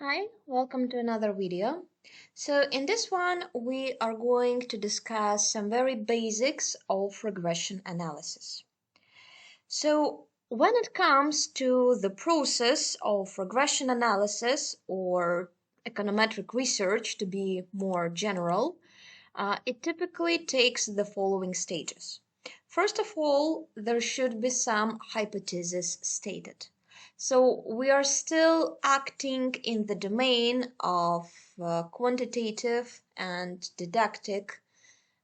Hi, welcome to another video. So in this one, we are going to discuss some very basics of regression analysis. So when it comes to the process of regression analysis or econometric research, to be more general, it typically takes the following stages. First of all, there should be some hypothesis stated. So we are still acting in the domain of quantitative and didactic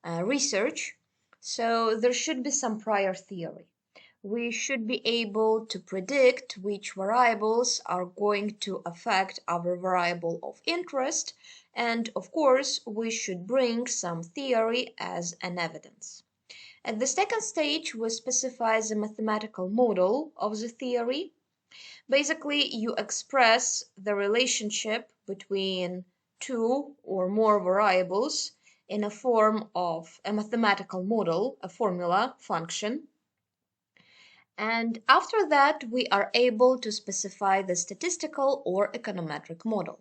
research. So there should be some prior theory. We should be able to predict which variables are going to affect our variable of interest, and of course, we should bring some theory as an evidence. At the second stage, we specify the mathematical model of the theory. Basically, you express the relationship between two or more variables in a form of a mathematical model, a formula, function. And after that, we are able to specify the statistical or econometric model.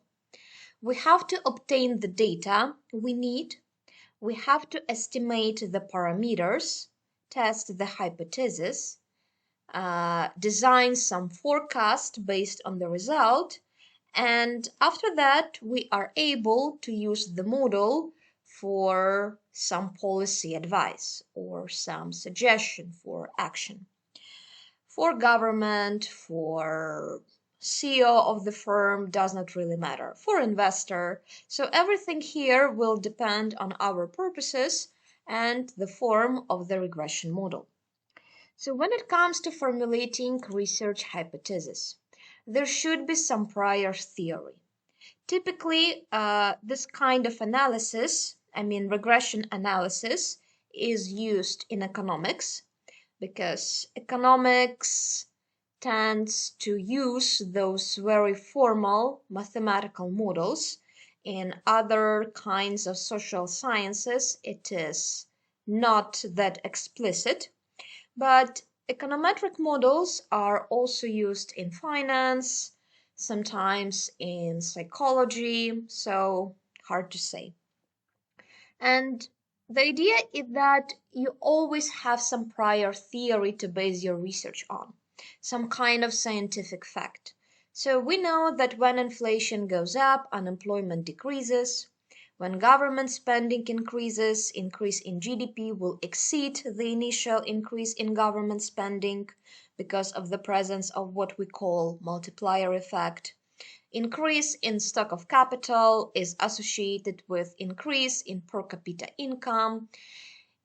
We have to obtain the data we need. We have to estimate the parameters, test the hypothesis, design some forecast based on the result, and after that we are able to use the model for some policy advice or some suggestion for action. For government, for CEO of the firm, does not really matter. For investor, so everything here will depend on our purposes and the form of the regression model. So when it comes to formulating research hypotheses, there should be some prior theory. Typically, this kind of analysis, regression analysis, is used in economics because economics tends to use those very formal mathematical models. In other kinds of social sciences, it is not that explicit. But econometric models are also used in finance, sometimes in psychology, so hard to say. And the idea is that you always have some prior theory to base your research on, some kind of scientific fact. So we know that when inflation goes up, unemployment decreases. When government spending increases, increase in GDP will exceed the initial increase in government spending because of the presence of what we call multiplier effect. Increase in stock of capital is associated with increase in per capita income.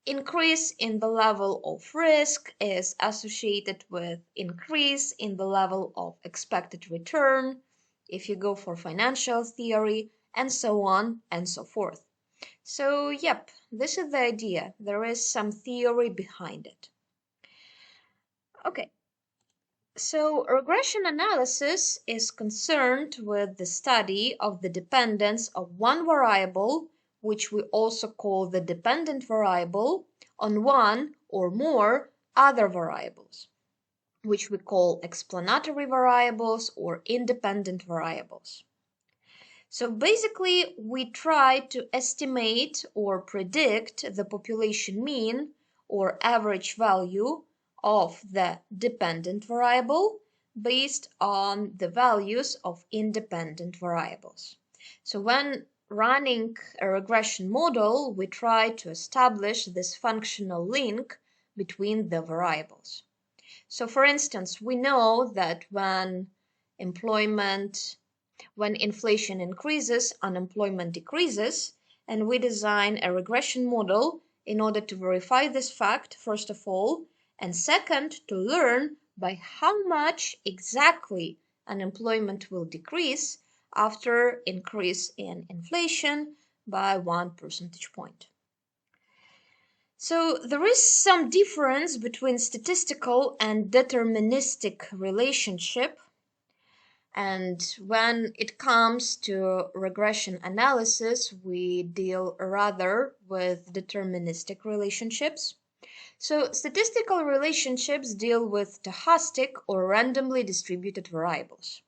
Increase in the level of risk is associated with increase in the level of expected return, if you go for financial theory, and so on and so forth. So, yep, this is the idea. There is some theory behind it. Okay. So regression analysis is concerned with the study of the dependence of one variable, which we also call the dependent variable, on one or more other variables, which we call explanatory variables or independent variables. So basically, we try to estimate or predict the population mean or average value of the dependent variable based on the values of independent variables. So when running a regression model, we try to establish this functional link between the variables. So for instance, we know that when inflation increases, unemployment decreases, and we design a regression model in order to verify this fact, first of all, and second, to learn by how much exactly unemployment will decrease after increase in inflation by 1 percentage point. So there is some difference between statistical and deterministic relationship. And when it comes to regression analysis, we deal rather with deterministic relationships. So statistical relationships deal with stochastic or randomly distributed variables.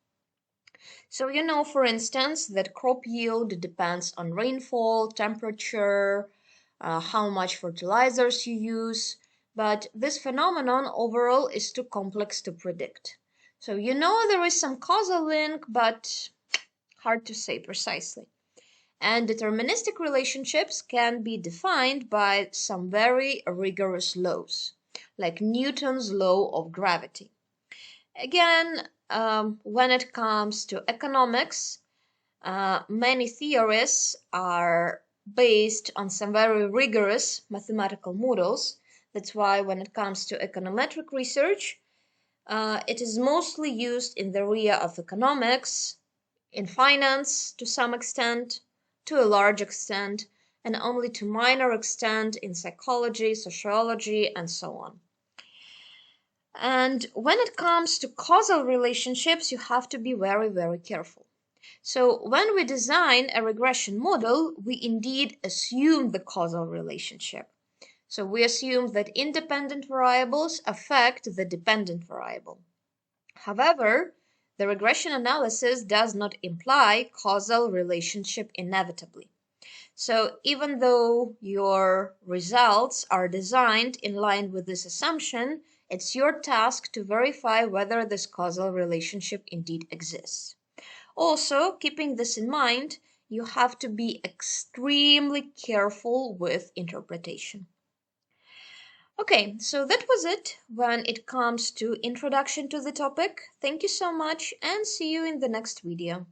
So you know, for instance, that crop yield depends on rainfall, temperature, how much fertilizers you use, but this phenomenon overall is too complex to predict. So you know there is some causal link, but hard to say precisely. And deterministic relationships can be defined by some very rigorous laws, like Newton's law of gravity. Again, when it comes to economics, many theories are based on some very rigorous mathematical models. That's why when it comes to econometric research, it is mostly used in the area of economics, in finance to some extent, to a large extent, and only to minor extent in psychology, sociology, and so on. And when it comes to causal relationships, you have to be very, very careful. So when we design a regression model, we indeed assume the causal relationship. So we assume that independent variables affect the dependent variable. However, the regression analysis does not imply causal relationship inevitably. So even though your results are designed in line with this assumption, it's your task to verify whether this causal relationship indeed exists. Also, keeping this in mind, you have to be extremely careful with interpretation. Okay, so that was it when it comes to introduction to the topic. Thank you so much and see you in the next video.